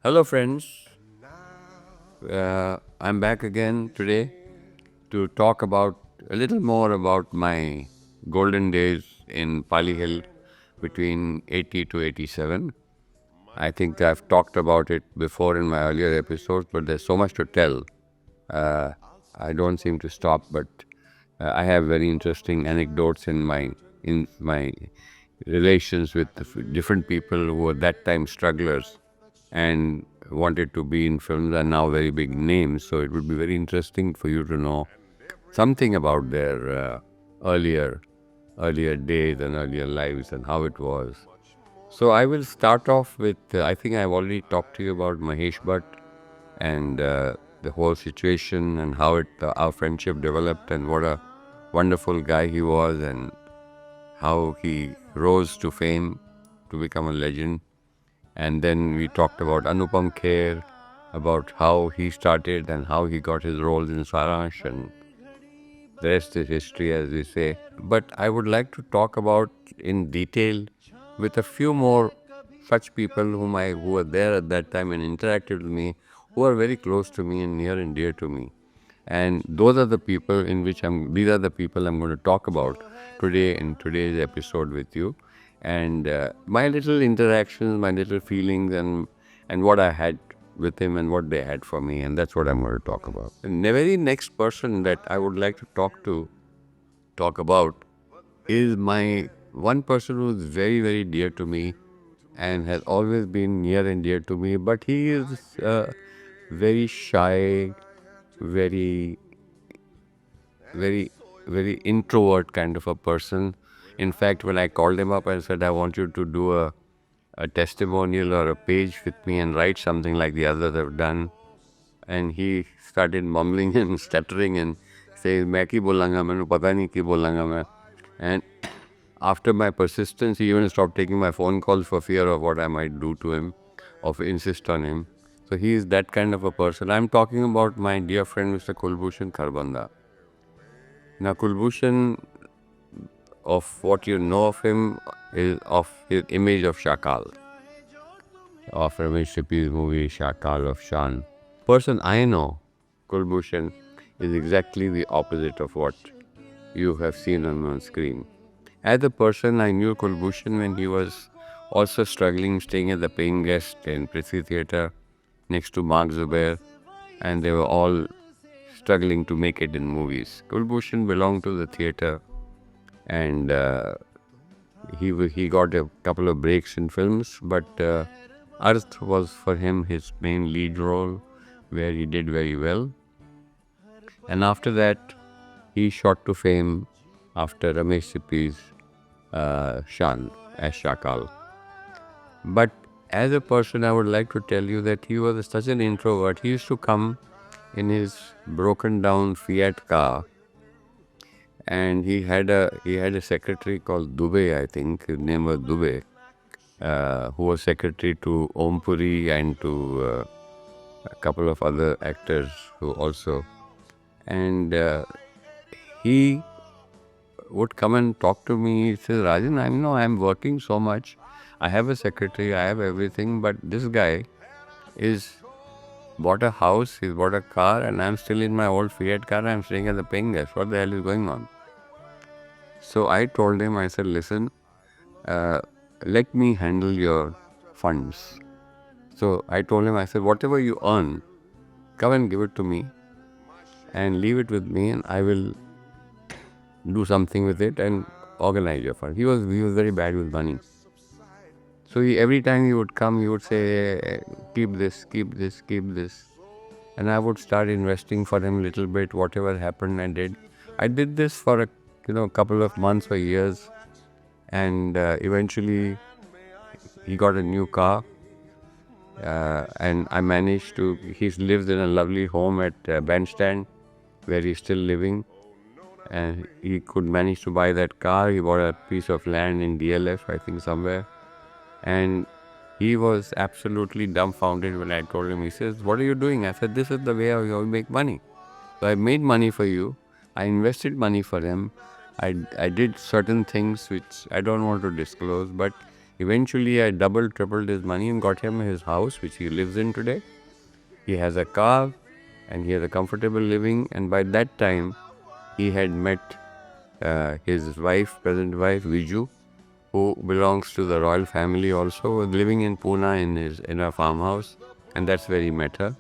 Hello, friends. I'm back again today to talk about a little more about my golden days in Pali Hill between 80 to 87. I think I've talked about it before in my earlier episodes, but there's so much to tell. Uh, I don't seem to stop, but I have very interesting anecdotes in my relations with different people who were that time strugglers and wanted to be in films and now very big names. So it would be very interesting for you to know something about their earlier days and earlier lives and how it was. So I will start off with I think I've already talked to you about Mahesh Bhatt and the whole situation and how our friendship developed and what a wonderful guy he was and how he rose to fame to become a legend. And then we talked about Anupam Kher, about how he started and how he got his roles in Saransh, and the rest is history, as we say. But I would like to talk about in detail with a few more such people who were there at that time and interacted with me, who are very close to me and near and dear to me. And those are the people these are the people I'm going to talk about today in today's episode with you. And my little interactions, my little feelings, and what I had with him and what they had for me. And that's what I'm going to talk about. And the very next person that I would like to talk about is my one person who's very, very dear to me and has always been near and dear to me. But he is very shy, very very, very introvert kind of a person. In fact, when I called him up and said, I want you to do a testimonial or a page with me and write something like the others have done, and he started mumbling and stuttering and saying, मैं की बोलूँगा, मैंने पता नहीं की बोलूँगा मैं. And after my persistence, he even stopped taking my phone calls for fear of what I might do to him or insist on him. So he is that kind of a person. I'm talking about my dear friend Mr. Kulbhushan Kharbanda. Now, Kulbhushan, of what you know of him, is of his image of Shakal, of Ramesh Sippy's movie Shakal of Shan. Person I know, Kulbhushan, is exactly the opposite of what you have seen on screen. As a person, I knew Kulbhushan when he was also struggling, staying at the paying guest in Prithvi Theatre next to Mark Zubair, and they were all struggling to make it in movies. Kulbhushan belonged to the theatre, and he got a couple of breaks in films, but Arth was for him his main lead role, where he did very well. And after that, he shot to fame after Ramesh Sippy's Shan as Shakal. But as a person, I would like to tell you that he was such an introvert. He used to come in his broken down Fiat car, and he had a secretary called Dubey, I think his name was Dubey, who was secretary to Om Puri and to a couple of other actors who also, and he would come and talk to me. He says, Rajan, I'm working so much. I have a secretary, I have everything, but this guy is bought a house, he's bought a car, and I'm still in my old Fiat car. I'm staying at the paying guest. What the hell is going on? So I told him, I said, listen, let me handle your funds. So I told him, I said, whatever you earn, come and give it to me and leave it with me, and I will do something with it and organize your fund. He was very bad with money. So every time he would come, he would say, keep this, keep this, keep this. And I would start investing for him a little bit, whatever happened I did. I did this for a couple of months or years. And eventually he got a new car. And I managed to, he lives in a lovely home at Bandstand, where he's still living. And he could manage to buy that car. He bought a piece of land in DLF, I think somewhere. And he was absolutely dumbfounded when I told him. He says, what are you doing? I said, this is the way you make money. So I made money for you. I invested money for him. I did certain things which I don't want to disclose, but Eventually, I doubled, tripled his money and got him his house, which he lives in today. He has a car and he has a comfortable living. And by that time, he had met his wife, present wife, Viju, who belongs to the royal family also, was living in Pune in a farmhouse. And that's where he met her.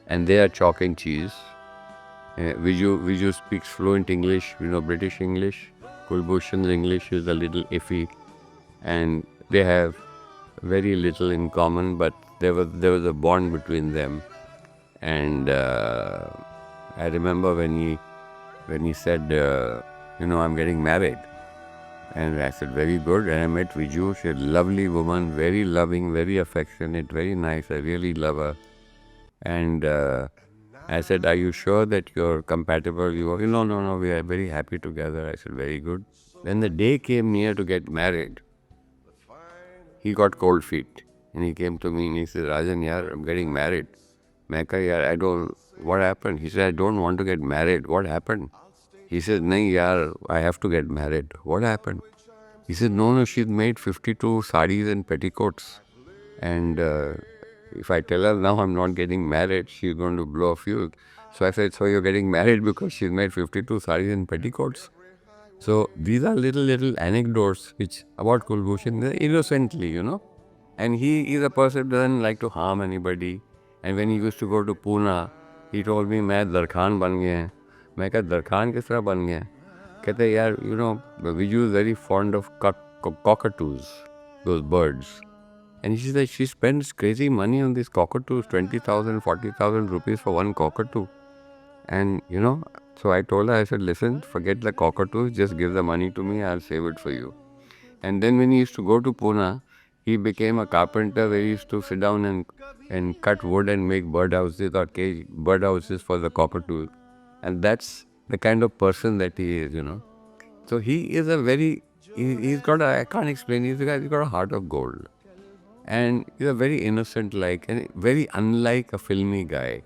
And they are chalk and cheese. Viju speaks fluent English, British English. Kulbhushan's English is a little iffy. And they have very little in common, but there was a bond between them. And I remember when he said, I'm getting married. And I said, very good. And I met Viju. She's a lovely woman, very loving, very affectionate, very nice. I really love her. And I said, are you sure that you're compatible? No, we are very happy together. I said, very good. When the day came near to get married, he got cold feet. And he came to me and he said, Rajan, yaar, I'm getting married. I said, what happened? He said, I don't want to get married. What happened? He said, nahi yaar, I have to get married. What happened? He said, no, she's made 52 saris and petticoats. And if I tell her now I'm not getting married, she's going to blow a fuse. So I said, so you're getting married because she's made 52 saris and petticoats? So these are little anecdotes which about Kulbhushan, innocently, And he is a person who doesn't like to harm anybody. And when he used to go to Pune, he told me, मैं दरखान बन गया है. मैं कहा दरखान किस तरह बन गया? कहते यार, Viju is very fond of cockatoos, those birds. And she said she spends crazy money on these cockatoos, 20,000, 40,000 rupees for one cockatoo. And, so I told her, I said, listen, forget the cockatoos, just give the money to me, I'll save it for you. And then when he used to go to Pune, he became a carpenter where he used to sit down and cut wood and make birdhouses or cage birdhouses for the cockatoos. And that's the kind of person that he is, So he is he's got I can't explain, he's got a heart of gold. And he's a very innocent and very unlike a filmy guy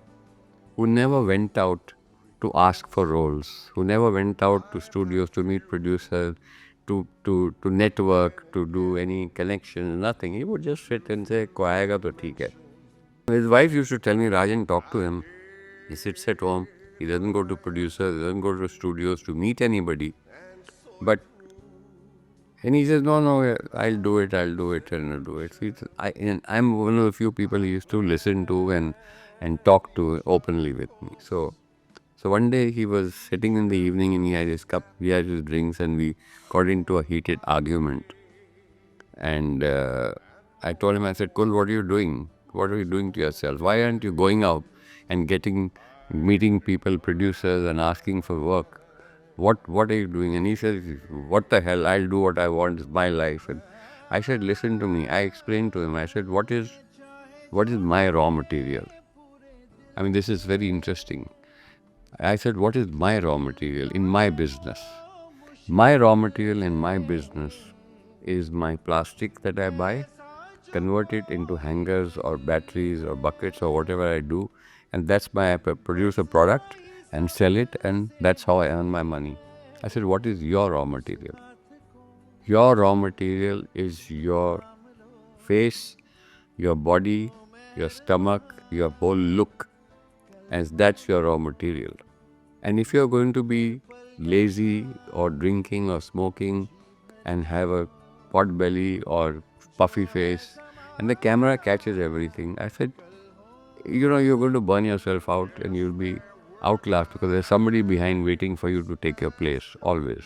who never went out to ask for roles, who never went out to studios to meet producers, to network, to do any connections, nothing. He would just sit and say, "Koi aayega to theek hai." His wife used to tell me, Rajan, talk to him. He sits at home. He doesn't go to producers, he doesn't go to studios to meet anybody. And he says, no, I'll do it, and I'll do it. I'm one of the few people he used to listen to and talk to openly with me. So one day he was sitting in the evening and he had his cup, he had his drinks, and we got into a heated argument. And I told him, I said, Kul, what are you doing? What are you doing to yourself? Why aren't you going out and meeting people, producers, and asking for work? What are you doing? And he says, what the hell? I'll do what I want. It's my life. And I said, listen to me. I explained to him. I said, what is my raw material? I mean, this is very interesting. I said, what is my raw material in my business? My raw material in my business is my plastic that I buy, convert it into hangers or batteries or buckets or whatever I do. And that's I produce a product and sell it, and that's how I earn my money. I said, what is your raw material? Your raw material is your face, your body, your stomach, your whole look, as that's your raw material. And if you're going to be lazy or drinking or smoking and have a pot belly or puffy face, and the camera catches everything, I said, you're going to burn yourself out and you'll be outclassed because there's somebody behind waiting for you to take your place, always.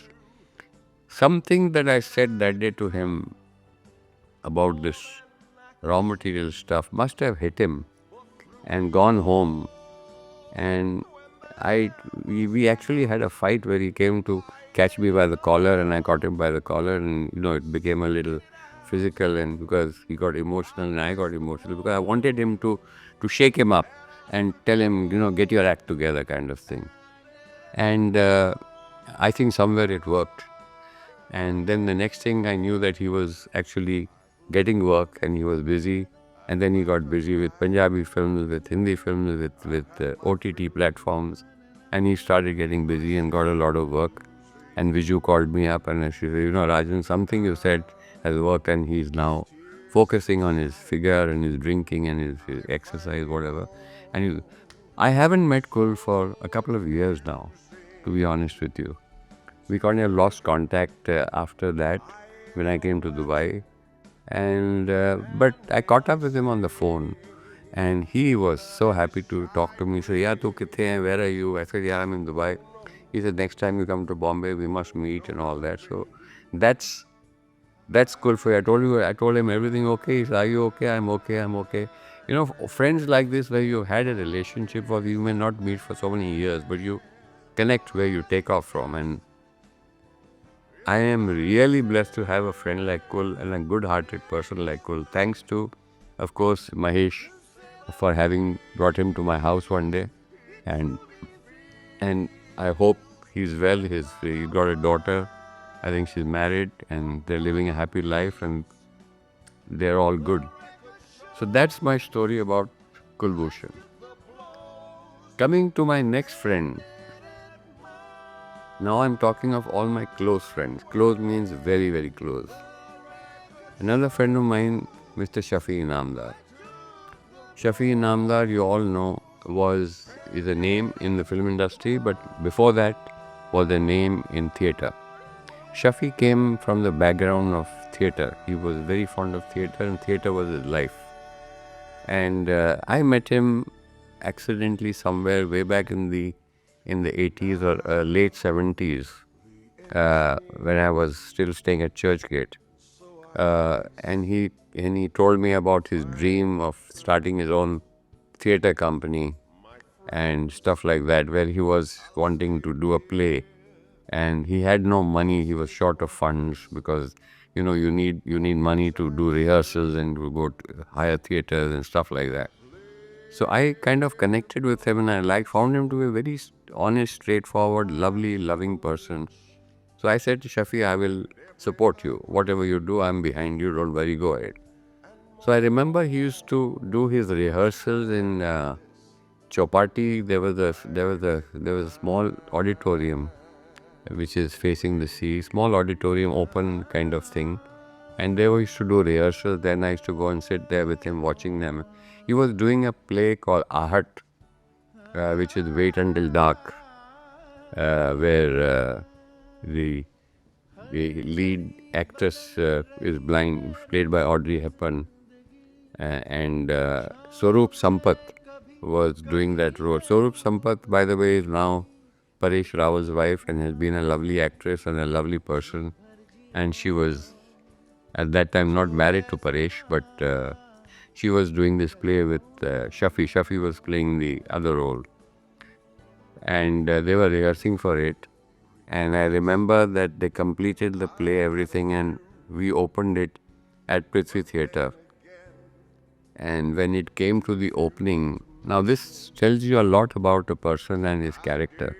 Something that I said that day to him about this raw material stuff must have hit him and gone home. And we actually had a fight where he came to catch me by the collar and I caught him by the collar, and it became a little physical, and because he got emotional and I got emotional because I wanted him to shake him up and tell him, get your act together kind of thing. And I think somewhere it worked. And then the next thing I knew that he was actually getting work and he was busy. And then he got busy with Punjabi films, with Hindi films, with OTT platforms. And he started getting busy and got a lot of work. And Viju called me up and she said, Rajan, something you said has worked, and he's now focusing on his figure and his drinking and his exercise, whatever. I haven't met Kul for a couple of years now, to be honest with you. We kind of lost contact after that when I came to Dubai. And but I caught up with him on the phone, and he was so happy to talk to me. He said, "Yeah, tu kithe hai? Where are you?" I said, "Yeah, I'm in Dubai." He said, "Next time you come to Bombay, we must meet," and all that. So that's that's good for you. I told him everything okay. He said, "Are you okay?" "I'm okay. I'm okay." You know, friends like this where you had a relationship, or you may not meet for so many years, but you connect where you take off from. And I am really blessed to have a friend like Kul and a good-hearted person like Kul. Thanks to, of course, Mahesh for having brought him to my house one day, and I hope he's well. He got a daughter. I think she's married, and they're living a happy life, and they're all good. So that's my story about Kulbhushan. Coming to my next friend. Now I'm talking of all my close friends. Close means very, very close. Another friend of mine, Mr. Shafi Inamdar. Shafi Inamdar, you all know, is a name in the film industry, but before that was a name in theatre. Shafi came from the background of theatre. He was very fond of theatre, and theatre was his life. And I met him accidentally somewhere way back in the 80s or late 70s, when I was still staying at Churchgate. And he told me about his dream of starting his own theatre company and stuff like that, where he was wanting to do a play, and he had no money. He was short of funds because you need money to do rehearsals and to go to higher theaters and stuff like that. So I kind of connected with him, and I found him to be a very honest, straightforward, lovely, loving person. So I said to Shafi, I will support you. Whatever you do, I'm behind you. Don't worry, go ahead. So I remember he used to do his rehearsals in Chowpatty. There was a small auditorium which is facing the sea, small auditorium, open kind of thing. And they used to do rehearsals. Then I used to go and sit there with him, watching them. He was doing a play called Ahat, which is Wait Until Dark, where the lead actress is blind, played by Audrey Hepburn, and Swaroop Sampath was doing that role. Swaroop Sampath, by the way, is now Paresh Rawal's wife and has been a lovely actress and a lovely person. And she was at that time not married to Paresh, but she was doing this play with Shafi. Shafi was playing the other role, and they were rehearsing for it. And I remember that they completed the play, everything, and we opened it at Prithvi Theatre. And when it came to the opening, now this tells you a lot about a person and his character.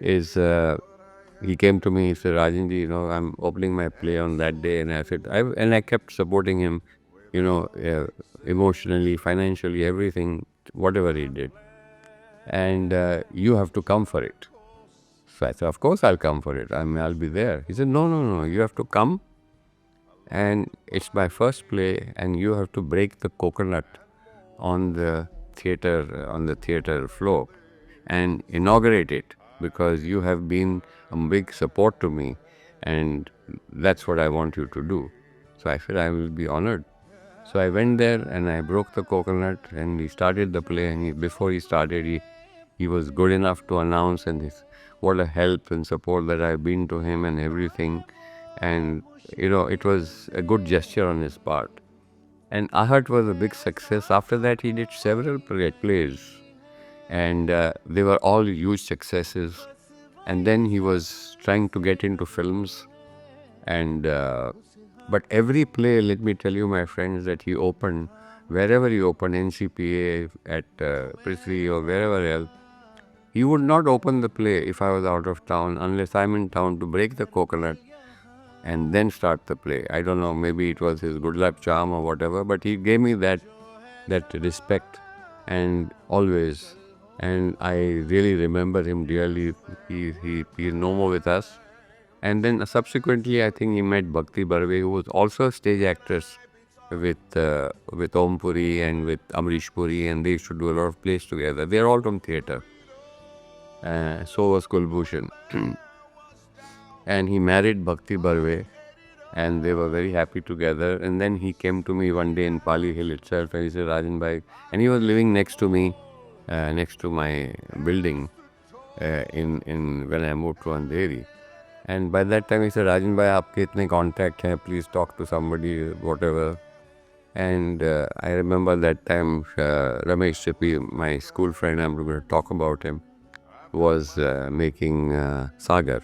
He came to me, he said, "Rajanji, I'm opening my play on that day." And I said, I kept supporting him, emotionally, financially, everything, whatever he did. And you have to come for it. So I said, "Of course I'll come for it. I'll be there." He said, "No, no, no, you have to come, and it's my first play, and you have to break the coconut on the theater floor and inaugurate it, because you have been a big support to me, and that's what I want you to do." So I said, "I will be honored." So I went there and I broke the coconut, and we started the play. And before he started, he was good enough to announce, and what a help and support that I've been to him and everything. And it was a good gesture on his part. And Ahat was a big success. After that, he did several plays, and they were all huge successes. And then he was trying to get into films, and but every play, let me tell you, my friends, that he opened, wherever he opened, NCPA, at Prithvi, or wherever else, he would not open the play if I was out of town, unless I'm in town, to break the coconut and then start the play. I don't know, maybe it was his good luck charm or whatever, but he gave me that respect, and always. And I really remember him dearly. He is no more with us, And then subsequently, I think he met Bhakti Barve, who was also a stage actress with Om Puri and with Amrish Puri, and they used to do a lot of plays together. They're all from theatre. So was Kulbhushan. And he married Bhakti Barve, and they were very happy together. And then he came to me one day in Pali Hill itself, and he said, Rajan Bhai, and he was living next to me, next to my building, in when I moved to Andheri. And by that time he said, Rajan Bhai, aapke itne contact hai, please talk to somebody, whatever. And I remember that time Ramesh Sippy, my school friend, I'm going to talk about him, was making Sagar.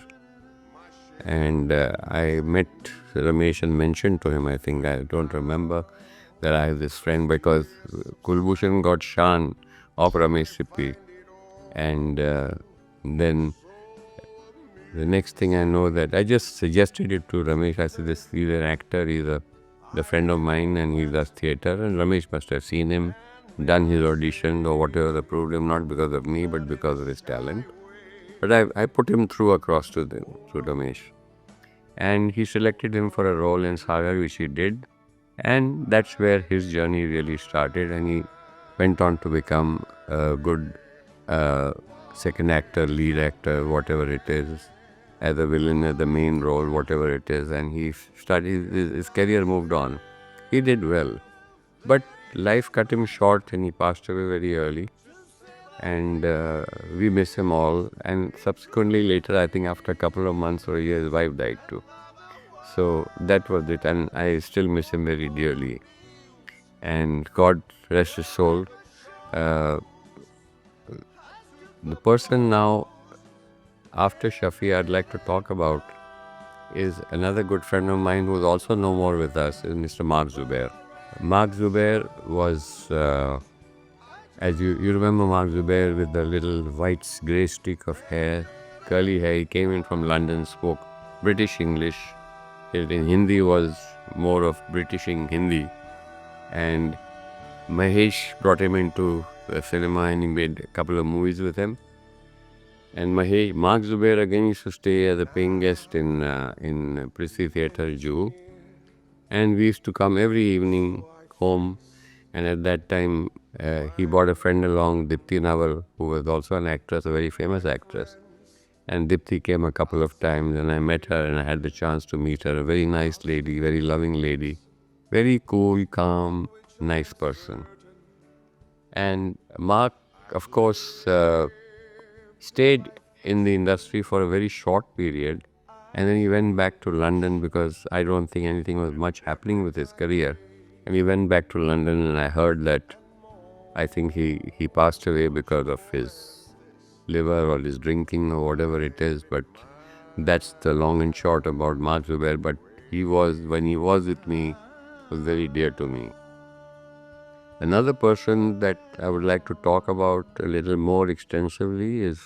And I met Ramesh and mentioned to him, I think, I don't remember, that I have this friend, because Kulbhushan got Shan of Ramesh Sippy. And then the next thing I know, that I just suggested it to Ramesh. I said, he's an actor, he's a friend of mine, and he does theatre. And Ramesh must have seen him, done his audition or whatever, approved him, not because of me, but because of his talent. But I put him through across to Ramesh. And he selected him for a role in Sagar, which he did. And that's where his journey really started. And he went on to become a good second actor, lead actor, whatever it is, as a villain, as the main role, whatever it is. And he started, his career moved on. He did well. But life cut him short and he passed away very early. And we miss him all. And subsequently later, I think after a couple of months or a year, his wife died too. So that was it. And I still miss him very dearly. And God rest his soul. The person now, after Shafi, I'd like to talk about is another good friend of mine who is also no more with us, is Mr. Mark Zubair. Mark Zubair was, as you remember Mark Zubair with the little white grey streak of hair, curly hair. He came in from London, spoke British English. In Hindi was more of British Hindi. And Mahesh brought him into the cinema and he made a couple of movies with him. And Mark Zubair again used to stay as a paying guest in Prithvi Theatre, Juhu. And we used to come every evening home. And at that time, he brought a friend along, Dipti Naval, who was also an actress, a very famous actress. And Dipti came a couple of times and I met her and I had the chance to meet her. A very nice lady, very loving lady, very cool, calm, nice person. And Mark, of course, stayed in the industry for a very short period. And then he went back to London because I don't think anything was much happening with his career. And he went back to London and I heard that I think he passed away because of his liver or his drinking or whatever it is. But that's the long and short about Mark Zubair. But when he was with me, was very dear to me. Another person that I would like to talk about a little more extensively is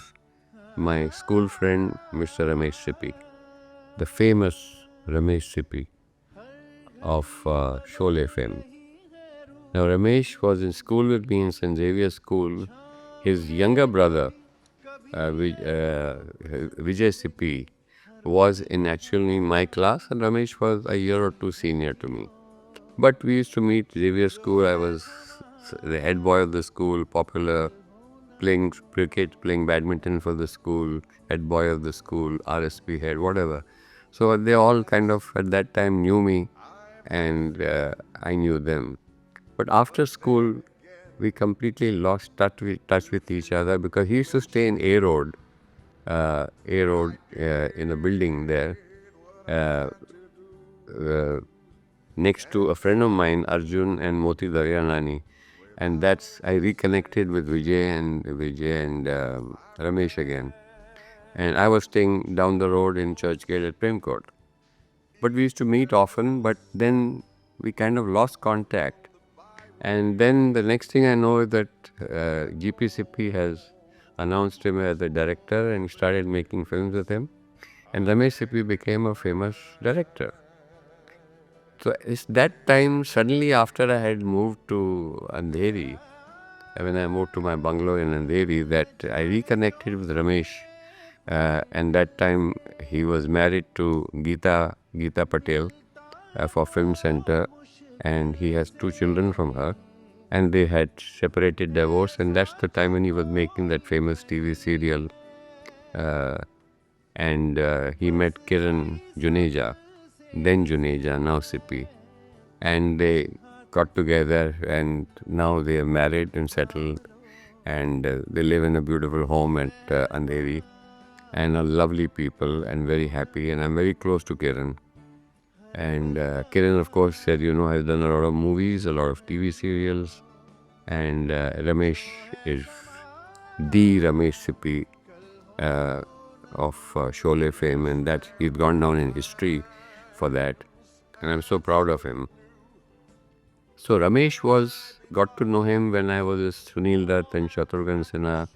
my school friend, Mr. Ramesh Sippy, the famous Ramesh Sippy of Sholay fame. Now, Ramesh was in school with me in St. Xavier School. His younger brother, Vijay Sippy, was actually in my class, and Ramesh was a year or two senior to me. But we used to meet Xavier School. I was the head boy of the school, popular, playing cricket, playing badminton for the school, head boy of the school, RSP head, whatever. So they all kind of at that time knew me and I knew them. But after school, we completely lost touch with each other because he used to stay in A Road, in a building there, next to a friend of mine, Arjun and Moti Daryanani. And I reconnected with Vijay and Ramesh again. And I was staying down the road in Churchgate at Prem Court. But we used to meet often, but then we kind of lost contact. And then the next thing I know is that GP Sippy has announced him as a director and started making films with him. And Ramesh Sippy became a famous director. So it's that time, suddenly after I had moved to Andheri, when I moved to my bungalow in Andheri, that I reconnected with Ramesh And that time he was married to Geeta Patel for Film Center, and he has 2 children from her. And they had separated, divorce, and that's the time when he was making that famous TV serial. Uh, and he met Kiran Juneja, then Juneja, now Sippy. And they got together, and now they are married and settled, and they live in a beautiful home at Andheri, and are lovely people and very happy. And I'm very close to Kiran. And Kiran, of course, said, has done a lot of movies, a lot of TV serials, and Ramesh is the Ramesh Sippy of Sholay fame, and that he's gone down in history for that, and I'm so proud of him. So Ramesh got to know him when I was with Sunil Dutt and Shatrughan Sinha,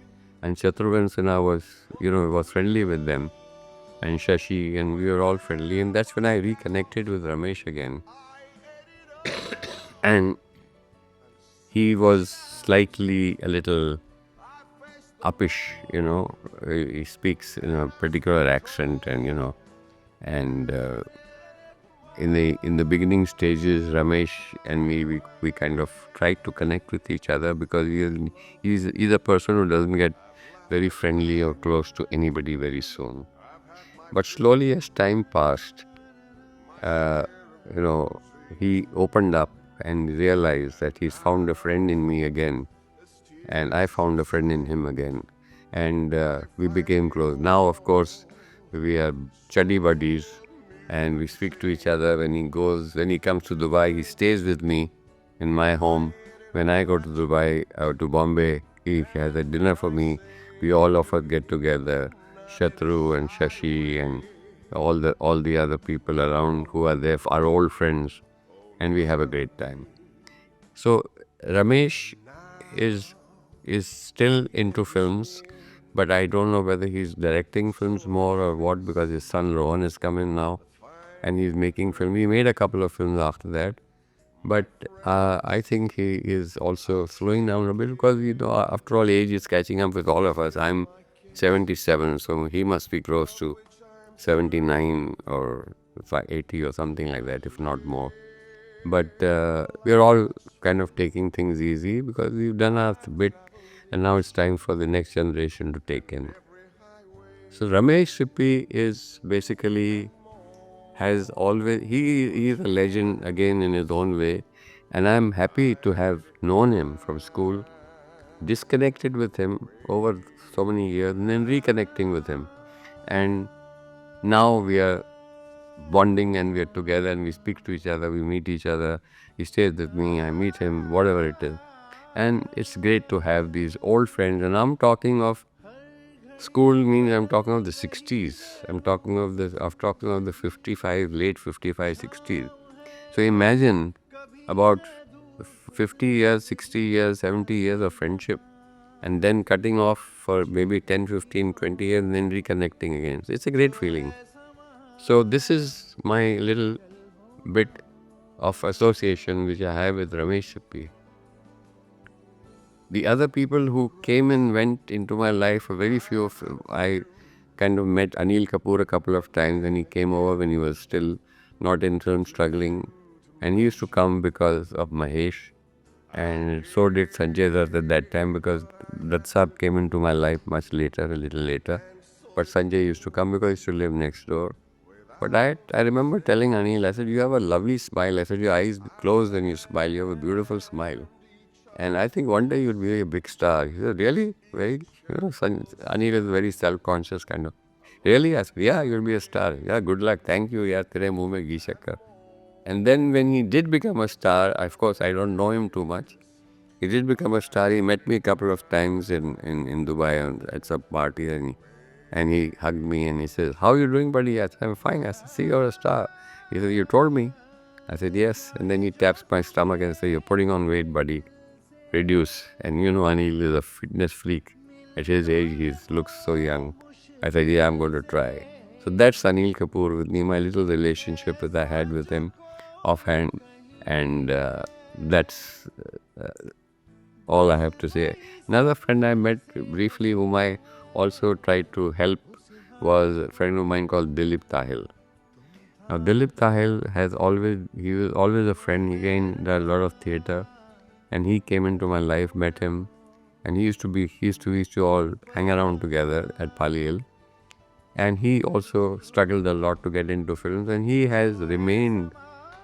and Shatrughan Sinha was friendly with them, and Shashi, and we were all friendly, and that's when I reconnected with Ramesh again. And he was slightly a little uppish, he speaks in a particular accent, and and in the beginning stages, Ramesh and me, we kind of tried to connect with each other, because he's a person who doesn't get very friendly or close to anybody very soon. But slowly, as time passed, uh, you know, he opened up and realized that he's found a friend in me again, and I found a friend in him again, and we became close. Now, of course, we are chuddy buddies, and we speak to each other. When he comes to Dubai, he stays with me in my home. When I go to Dubai, to Bombay, he has a dinner for me. We all of us get together, Shatru and Shashi and all the other people around who are there, our old friends, and we have a great time. So Ramesh is still into films, but I don't know whether he's directing films more or what, because his son Rohan is coming now, and he's making film. He made a couple of films after that, but I think he is also slowing down a bit, because after all, age is catching up with all of us. I'm 77, so he must be close to 79 or 80 or something like that, if not more. But we're all kind of taking things easy, because we've done our bit, and now it's time for the next generation to take in. So Ramesh Sippy is basically has always he is a legend again in his own way, and I'm happy to have known him from school, disconnected with him over so many years, and then reconnecting with him, and now we are bonding, and we are together, and we speak to each other, we meet each other. He stays with me, I meet him, whatever it is, and it's great to have these old friends. And I'm talking of school, means I'm talking of the 60s. I'm talking of the 55, late 55, 60s. So imagine about 50 years, 60 years, 70 years of friendship, and then cutting off for maybe 10, 15, 20 years, and then reconnecting again. So it's a great feeling. So this is my little bit of association which I have with Ramesh Sippy. The other people who came and went into my life, very few of I kind of met Anil Kapoor a couple of times, and he came over when he was still not in film, struggling, and he used to come because of Mahesh, and so did Sanjay Dutt at that time, because Dutt Saab came into my life much later, a little later, but Sanjay used to come because he used to live next door. But I remember telling Anil, I said, you have a lovely smile. I said, your eyes closed and you smile. You have a beautiful smile. And I think one day you'll be a big star. He said, really? Very, Anil is very self-conscious kind of. Really? I said, yeah, you'll be a star. Yeah, good luck. Thank you. Yeah, tere muh mein ghee shakkar. And then when he did become a star, of course, I don't know him too much. He did become a star. He met me a couple of times in Dubai at some party, and he hugged me and he says, how are you doing, buddy? I said, I'm fine. I said, see, you're a star. He said, you told me. I said, yes. And then he taps my stomach and says, you're putting on weight, buddy. Reduce. And Anil is a fitness freak. At his age, he looks so young. I said, yeah, I'm going to try. So that's Anil Kapoor with me, my little relationship that I had with him offhand. And that's all I have to say. Another friend I met briefly, whom I also tried to help was a friend of mine called Dilip Tahil. Now, Dilip Tahil he was always a friend. He gained a lot of theatre, and he came into my life, met him, and he used to all hang around together at Pali Hill. And he also struggled a lot to get into films, and he has remained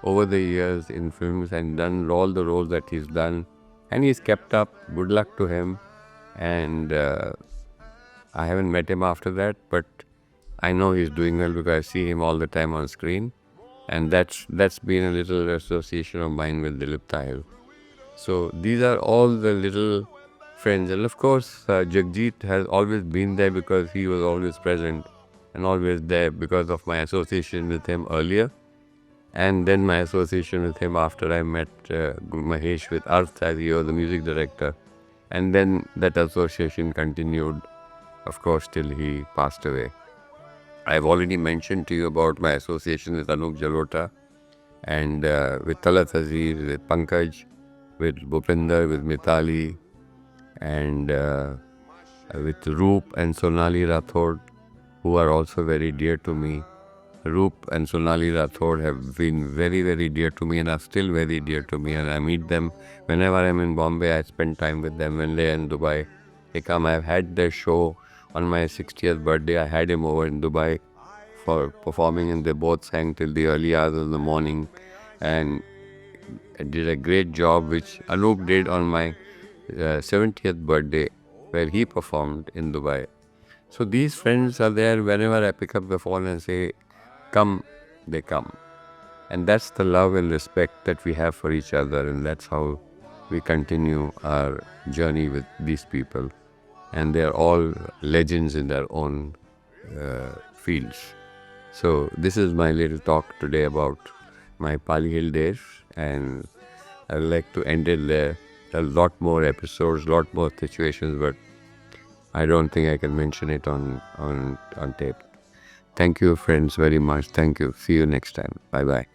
over the years in films and done all the roles that he's done, and he's kept up. Good luck to him. And I haven't met him after that, but I know he's doing well because I see him all the time on screen, and that's been a little association of mine with Dilip Tahil. So these are all the little friends, and of course Jagjit has always been there because he was always present and always there because of my association with him earlier, and then my association with him after I met Mahesh with Arth as he was the music director, and then that association continued, of course, till he passed away. I've already mentioned to you about my association with Anup Jalota and with Talat Aziz, with Pankaj, with Bhupinder, with Mithali, and with Roop and Sonali Rathod, who are also very dear to me. Roop and Sonali Rathod have been very, very dear to me and are still very dear to me. And I meet them whenever I'm in Bombay. I spend time with them when they're in Dubai. They come. I've had their show on my 60th birthday. I had him over in Dubai for performing, and they both sang till the early hours of the morning and did a great job, which Anup did on my 70th birthday, where he performed in Dubai. So these friends are there whenever I pick up the phone and say, come, they come. And that's the love and respect that we have for each other, and that's how we continue our journey with these people. And they're all legends in their own fields. So this is my little talk today about my Pali Hill days, and I would like to end it there. A lot more episodes, lot more situations, but I don't think I can mention it on tape. Thank you, friends, very much. Thank you. See you next time. Bye-bye.